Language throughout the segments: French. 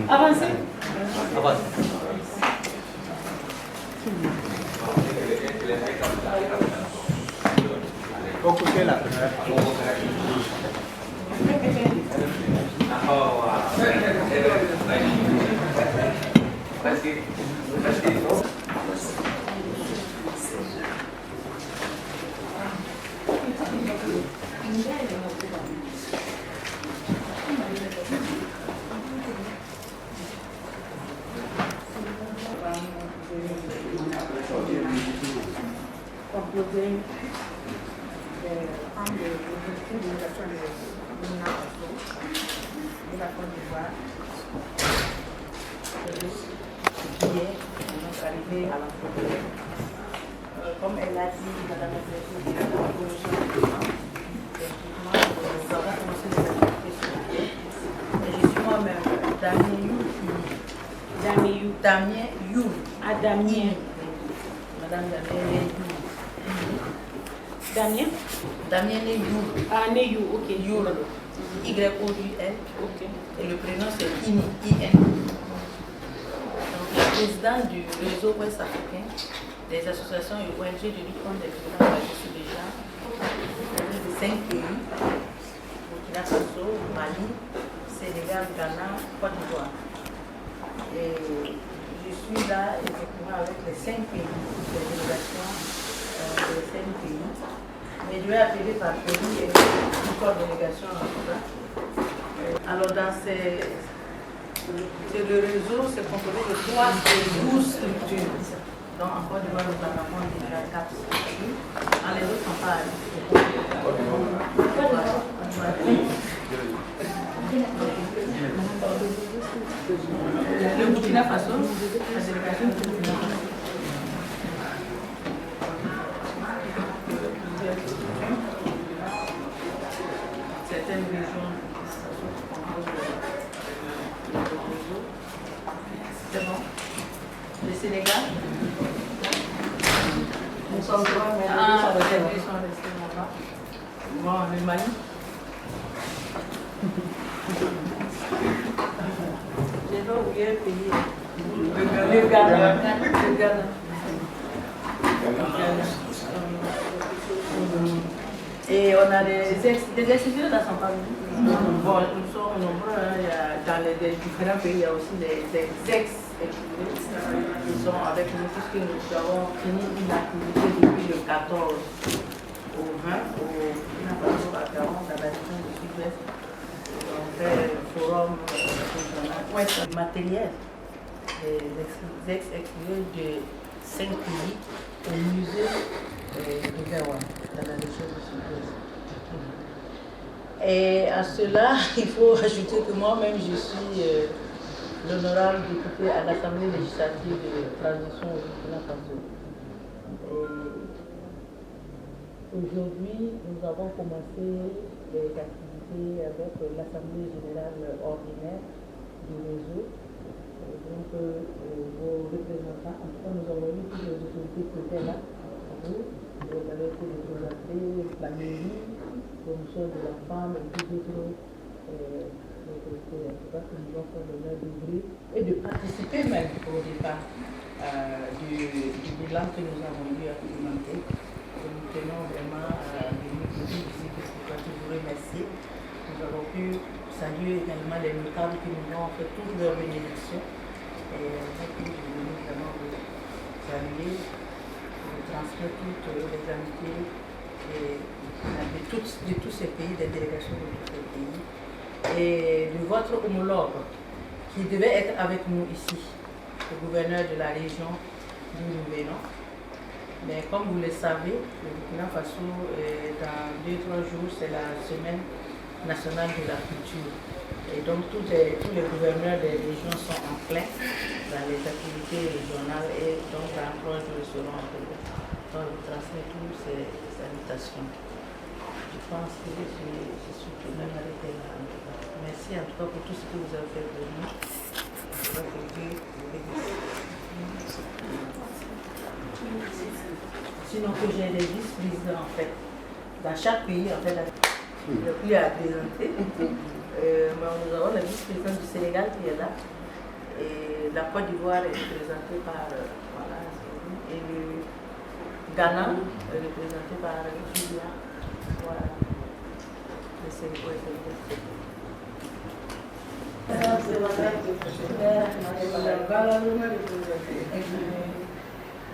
Avancez. Composé de délégation de Burkina Faso, de la Côte d'Ivoire, juillet, on est arrivé à la frontière. Comme elle a dit, Madame la Présidente, nous avons commencé les activités sur la terre. Et je suis moi-même Damien You. Damien. Madame Damien You. Damien? Damien Neyou. Ah, Neyou, ok. Youl. Y-O-U-L. Ok. Et le prénom c'est I-N. Donc, la présidente du réseau ouest africain des associations et ONG de lutte contre les violences, je suis déjà de 5 pays: Burkina Faso, Mali, Sénégal, Ghana, Côte d'Ivoire. Et je suis là effectivement avec les 5 pays, les délégations des 5 pays. Mais je vais appeler par pays et une coordination en tout cas. Alors dans le réseau, c'est composé de 12 structures. Donc en Côte d'Ivoire, nous en avons déjà 4 structures. Les autres sont pas le Burkina Faso, la délégation du Burkina Faso. Certaines régions le réseau. C'est bon. Le Sénégal. Nous sommes trois, mais les deux sont restés là-bas. Bon, le Mali. J'ai pas oublié le pays. Le Ghana. Et on a des institutions dans son pays. Bon, nous sommes nombreux. Dans les différents pays, il y a aussi des ex-exilés qui sont avec nous, puisque nous avons fini une activité depuis le 14 au 20 au Burkina Faso à Gabon, dans la région du Sud-Ouest. On fait le forum matériel des ex-exilés de 5 pays au musée de Gawa, dans la région du Sud-Ouest. Et à cela, il faut ajouter que moi-même, je suis l'honorable député à l'Assemblée législative de transition au Burkina Faso. Aujourd'hui, nous avons commencé les activités avec l'Assemblée générale ordinaire du réseau. Donc, vos représentants, en tout cas, nous avons eu toutes les autorités qui étaient là. Vous avez été représentés, la mairie, la commission de la femme et tous autres autorités. En tout cas, que nous avons fait l'honneur d'ouvrir et de participer même au départ du bilan que nous avons eu à présenter. Nous tenons vraiment à venir ici, pour vous remercier. Nous avons pu saluer également les notables qui nous ont fait toutes leurs bénédictions. Et je voulais vraiment vous saluer, vous transmettre toutes les amitiés de tous ces pays, des délégations de tous ces pays, et de votre homologue qui devait être avec nous ici, le gouverneur de la région d'où nous venons, Mais comme vous le savez, le Burkina Faso, dans 2-3 jours, c'est la semaine nationale de la culture. Et donc tous les gouverneurs des régions sont en plein dans les activités régionales et donc dans 3 jours ils seront en plein. Donc je transmets toutes ces invitations. Je pense que je suis tout de même arrêtée là en tout cas. Merci en tout cas pour tout ce que vous avez fait pour nous. Sinon que j'ai des vice-présidents en fait. Dans chaque pays en fait, il n'y a plus à présenter. Nous avons le vice-président du Sénégal qui est là. Et la Côte d'Ivoire est représentée par voilà, et le Ghana est représenté par Julia. Voilà. Le Sénégal.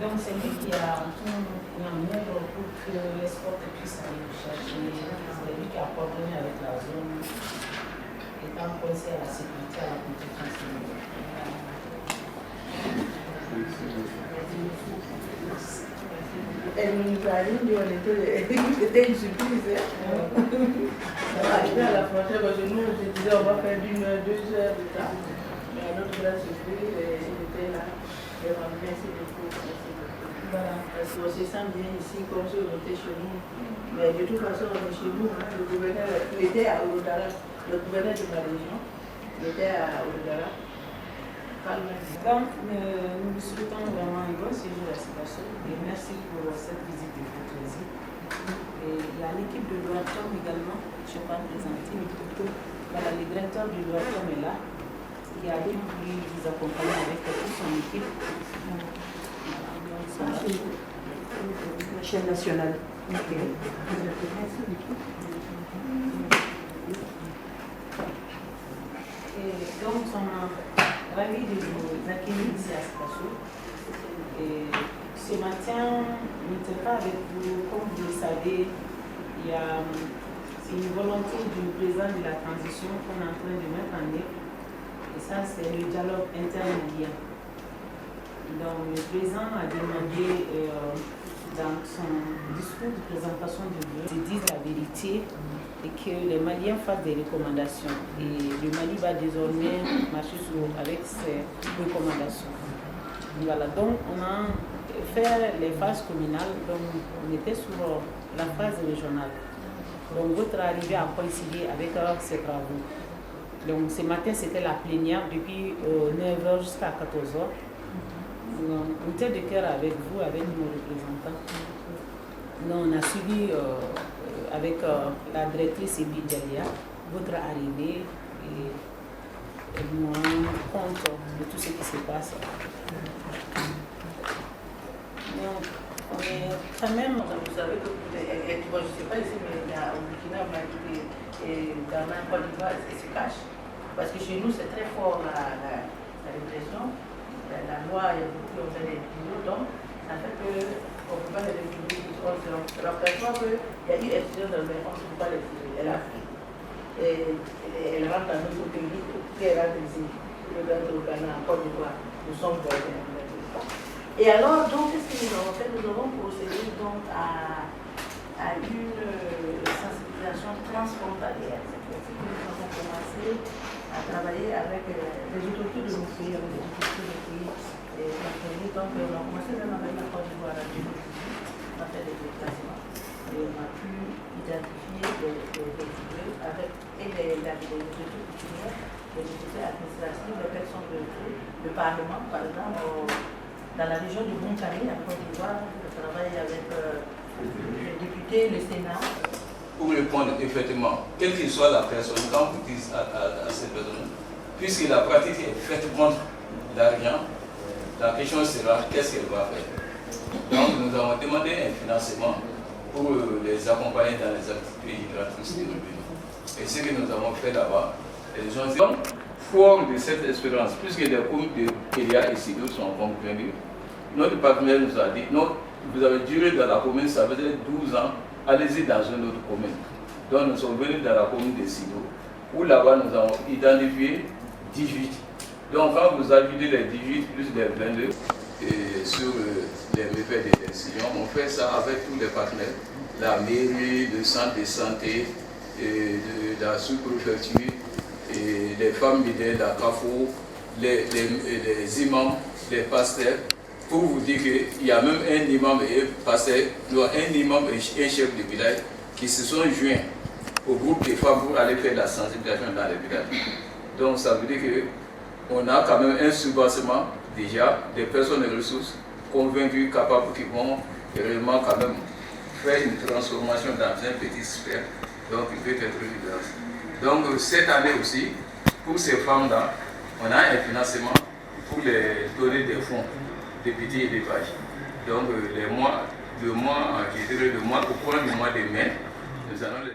Donc c'est lui qui a mis pour que les sports puissent aller chercher. C'est lui qui a coordonné avec la zone, étant pensé à la sécurité, à la protection. Elle nous a dit c'était une surprise. On est arrivé à la frontière parce que nous, je disais on va faire 1 heure, 2 heures de temps. Mais à notre grande surprise, il était là. Et on merci beaucoup. Voilà, parce qu'on se sent bien ici comme si on était chez nous. Mais de toute façon, on est chez nous. Hein. Le gouverneur, il était à Ouroudara, le gouverneur de ma région, il était à Ouroudara. Donc, nous vous souhaitons vraiment un bon séjour à Sikasso et merci pour cette visite de courtoisie. Et il y a l'équipe de Loatom également, je ne vais pas présenter, mais plutôt voilà, le directeur du Loatom est là, qui a voulu vous accompagner avec toute son équipe. La chaîne nationale. Okay. Et donc, nous sommes ravis de vous accueillir ici à Sikasso. Et ce matin, nous n'étions pas avec vous. Comme vous le savez, il y a une volonté du président de la transition qu'on est en train de mettre en œuvre. Et ça, c'est le dialogue intermédiaire. Donc, le président a demandé dans son discours de présentation de vœux de dire la vérité et que les Maliens fassent des recommandations. Et le Mali va désormais marcher avec ces recommandations. Voilà, donc on a fait les phases communales, donc on était sur la phase régionale. Donc votre arrivée a coïncidé avec ces travaux. Donc ce matin c'était la plénière depuis 9h jusqu'à 14h. On était de cœur avec vous, avec nos représentants. Donc, on a suivi avec la directrice Ebi Delia votre arrivée et nous rendons compte de tout ce qui se passe. Donc, on est quand même. Vous savez que, je ne sais pas ici, mais il y a au Burkina, Mali et Ghana, Côte d'Ivoire, ils se cachent. Parce que chez nous, c'est très fort la répression. La loi, il y a beaucoup de vidéos, donc ça fait qu'on ne peut pas les réfugier. On se rappelle qu'il y a eu étudiants dans le on ne peut pas les réfugier. Elle a fait. Et elle rentre dans notre pays, elle rentre ici. Elle rentre au Ghana, en Côte d'Ivoire. Nous sommes voisins. Et alors, donc, qu'est-ce que nous avons fait? Nous avons procédé donc à une sensibilisation transfrontalière. C'est-à-dire que nous avons commencé à travailler avec les autorités de nos pays, avec les autorités de nos pays. Donc, on a commencé même avec la Côte d'Ivoire en 2018, on a fait des déplacements. Et on a pu identifier les figures avec les autorités coutumières, les autorités administratives, les personnes de Parlement, par exemple, dans la région du Bonkani, en Côte d'Ivoire, on travaille avec les députés, le Sénat. Pour répondre effectivement, quelle que soit la personne, quand vous dites à cette personne, puisque la pratique est faite contre l'argent, la question sera qu'est-ce qu'elle va faire. Donc nous avons demandé un financement pour les accompagner dans les activités hydratrices de nos pays. Et ce que nous avons fait là-bas, les gens sont forts de cette expérience, puisque les communes de Kélia et Sido sont convaincus. Notre partenaire nous a dit, non, vous avez duré dans la commune, ça faisait 12 ans, allez-y dans une autre commune. Donc nous sommes venus dans la commune de Sido, où là-bas nous avons identifié 18. Donc quand vous ajoutez les 18 plus les 22, sur les méfaits des décisions. On fait ça avec tous les partenaires, la mairie, le centre de santé, et de la sous-préfecture, et les femmes leaders, la CAFO, les imams, les pasteurs, pour vous dire qu'il y a même un imam et un pasteur, un imam et un chef de village qui se sont joints au groupe des femmes pour aller faire la sensibilisation dans les villages. Donc ça veut dire qu'on a quand même un subventionnement déjà des personnes et ressources convaincues, capables, qui vont réellement quand même faire une transformation dans un petit sphère. Donc il peut être une grâce. Donc cette année aussi, pour ces femmes-là, on a un financement pour les donner des fonds de petits élevages. Donc le mois au point du mois de mai, nous allons les...